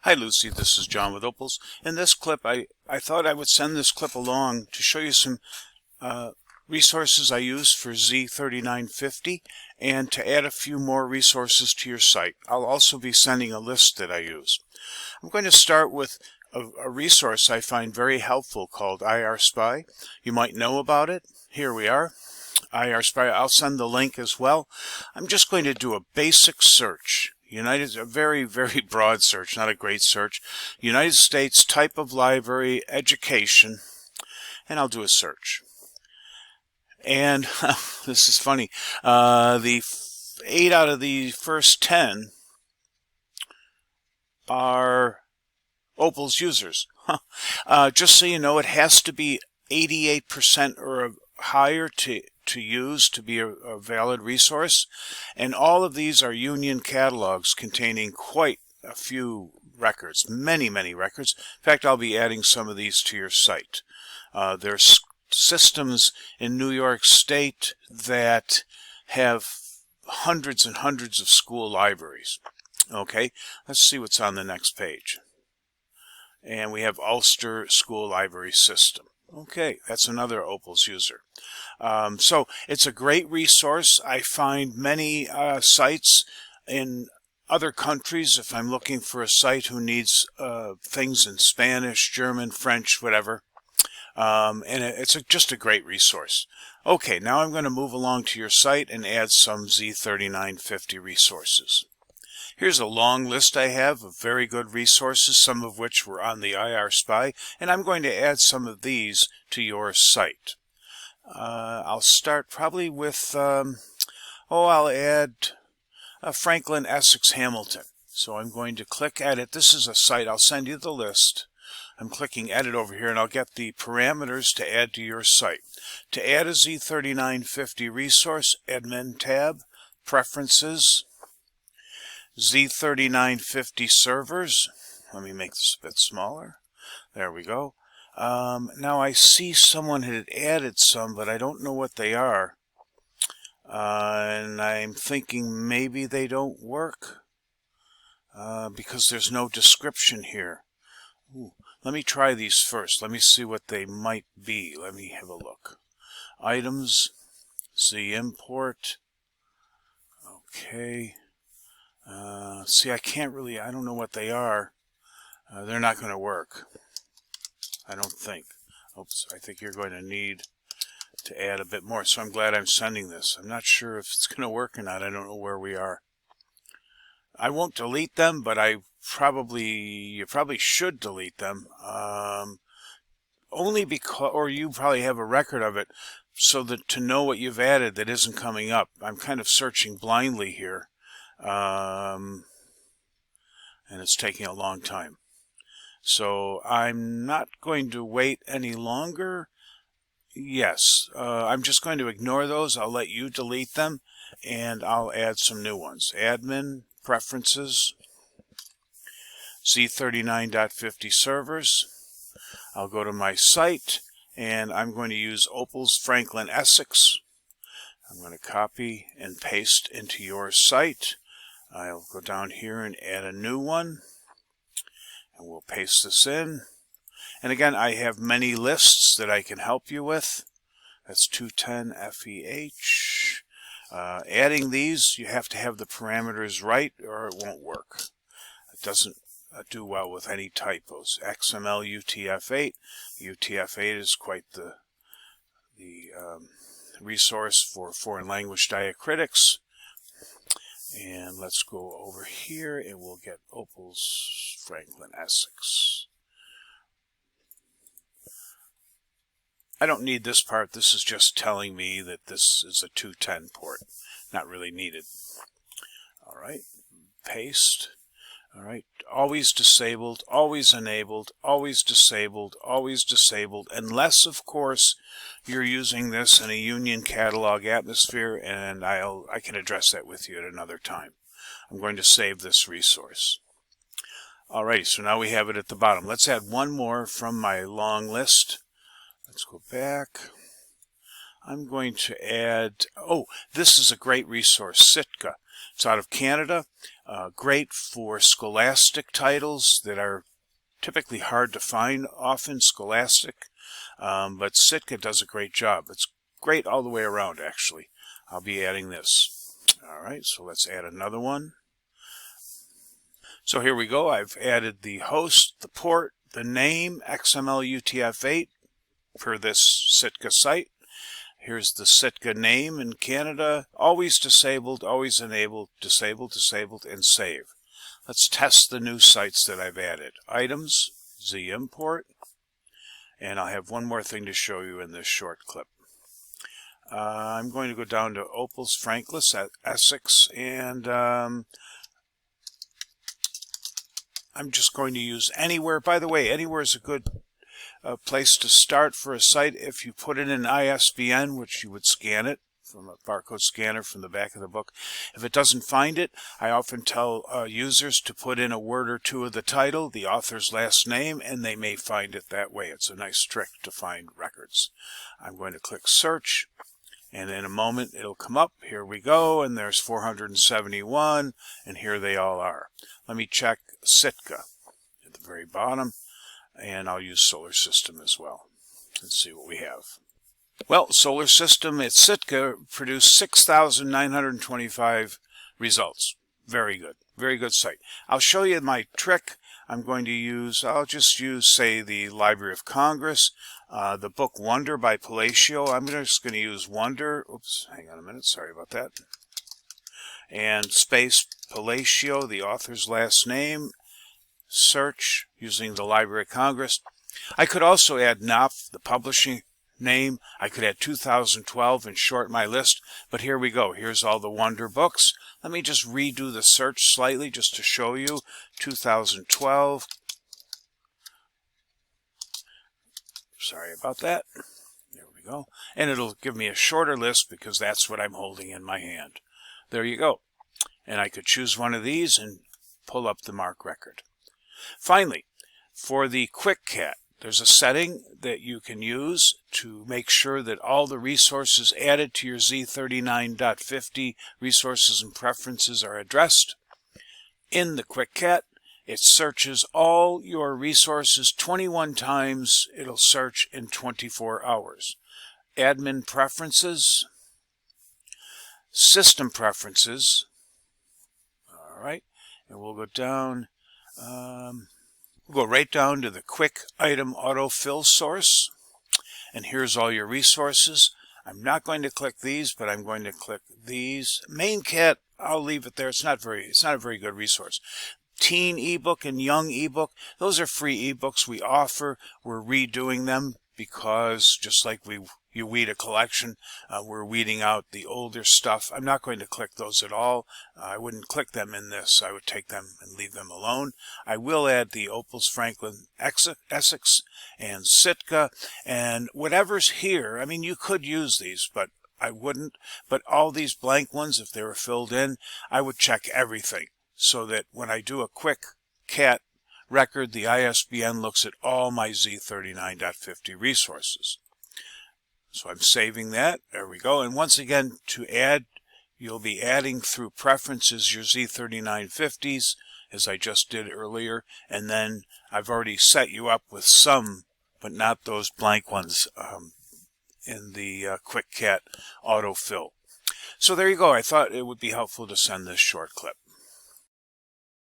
Hi Lucy, this is John with Opals. In this clip, I thought I would send this clip along to show you some resources I use for Z3950 and to add a few more resources to your site. I'll also be sending a list that I use. I'm going to start with a resource I find very helpful called IR-Spy. You might know about it. Here we are. IR-Spy. I'll send the link as well. I'm just going to do a basic search. A very, very broad search, not a great search. United States, type of library, education, and I'll do a search. And this is funny. The 8 out of the first 10 are Opals users. Just so you know, it has to be 88% or higher to use to be a valid resource, and all of these are union catalogs containing quite a few records, many records. In fact, I'll be adding some of these to your site. There's systems in New York State that have hundreds and hundreds of school libraries. Okay, let's see what's on the next page. And we have Ulster School Library System. Okay, that's another Opals user. So it's a great resource. I find many sites in other countries, if I'm looking for a site who needs things in Spanish, German, French, whatever. And it's just a great resource. Okay, now I'm going to move along to your site and add some Z3950 resources. Here's a long list I have of very good resources, some of which were on the IR-Spy, and I'm going to add some of these to your site. I'll start probably with, I'll add Franklin, Essex, Hamilton. So I'm going to click Edit. This is a site. I'll send you the list. I'm clicking Edit over here, and I'll get the parameters to add to your site. To add a Z3950 resource, Admin tab, Preferences, Z3950 servers. Let me make this a bit smaller. There we go. Now I see someone had added some, but I don't know what they are. And I'm thinking maybe they don't work because there's no description here. Ooh, let me try these first. Let me see what they might be. Let me have a look. Items, Z import. Okay. See, I don't know what they are. They're not going to work. I don't think. Oops, I think you're going to need to add a bit more. So I'm glad I'm sending this. I'm not sure if it's going to work or not. I don't know where we are. I won't delete them, but you probably should delete them. Only because, or you probably have a record of it, so that to know what you've added that isn't coming up. I'm kind of searching blindly here. And it's taking a long time. So I'm not going to wait any longer. Yes, I'm just going to ignore those. I'll let you delete them, and I'll add some new ones. Admin, Preferences, Z39.50 servers. I'll go to my site, and I'm going to use Opals Franklin Essex. I'm going to copy and paste into your site. I'll go down here and add a new one, and we'll paste this in. And again, I have many lists that I can help you with. That's 210 FEH. Adding these, you have to have the parameters right or it won't work. It doesn't do well with any typos. XML UTF-8. UTF-8 is quite the resource for foreign language diacritics. And let's go over here and we'll get Opals Franklin Essex. I don't need this part. This is just telling me that this is a 210 port. Not really needed. All right. Paste. All right. Always disabled, always enabled, always disabled, always disabled, unless, of course, you're using this in a union catalog atmosphere, and I can address that with you at another time. I'm going to save this resource. Alrighty, so now we have it at the bottom. Let's add one more from my long list. Let's go back. I'm going to add, this is a great resource, Sitka. It's out of Canada. Great for scholastic titles that are typically hard to find often, scholastic. But Sitka does a great job. It's great all the way around, actually. I'll be adding this. All right, so let's add another one. So here we go. I've added the host, the port, the name, XML UTF-8 for this Sitka site. Here's the Sitka name in Canada. Always disabled, always enabled, disabled, disabled, and save. Let's test the new sites that I've added. Items, Z import, and I have one more thing to show you in this short clip. I'm going to go down to Opals Franklin's at Essex, and I'm just going to use anywhere. By the way, anywhere is a good place to start for a site. If you put in an ISBN, which you would scan it from a barcode scanner from the back of the book. If it doesn't find it, I often tell users to put in a word or two of the title, the author's last name, and they may find it that way. It's a nice trick to find records. I'm going to click search, and in a moment it'll come up. Here we go, and there's 471, and here they all are. Let me check Sitka at the very bottom, and I'll use Solar System as well. Let's see what we have. Well, Solar System at Sitka produced 6,925 results. Very good site. I'll show you my trick. I'll just use, say, the Library of Congress, the book Wonder by Palacio. I'm just going to use Wonder. Oops, hang on a minute. Sorry about that. And space Palacio, the author's last name. Search using the Library of Congress. I could also add Knopf, the publishing name. I could add 2012 and short my list, but here we go. Here's all the Wonder books. Let me just redo the search slightly just to show you. 2012. Sorry about that. There we go. And it'll give me a shorter list because that's what I'm holding in my hand. There you go. And I could choose one of these and pull up the MARC record. Finally, for the Quick Cat, there's a setting that you can use to make sure that all the resources added to your z39.50 resources and preferences are addressed. In the Quick Cat, it searches all your resources 21 times. It'll search in 24 hours. Admin preferences, system preferences. All right, and we'll go down. We'll go right down to the quick item autofill source, and here's all your resources. I'm not going to click these, but I'm going to click these. Main Cat, I'll leave it there. It's not a very good resource. Teen ebook and young ebook, those are free ebooks we offer. We're redoing them because just like you weed a collection, we're weeding out the older stuff. I'm not going to click those at all. I wouldn't click them in this. I would take them and leave them alone. I will add the Opals Franklin Essex and Sitka and whatever's here. I mean, you could use these, but I wouldn't. But all these blank ones, if they were filled in, I would check everything so that when I do a Quick Cat record, the ISBN looks at all my z39.50 resources. So I'm saving that. There we go. And once again, to add, you'll be adding through preferences your z3950s, as I just did earlier. And then I've already set you up with some, but not those blank ones in the Quick Cat autofill. So there you go. I thought it would be helpful to send this short clip.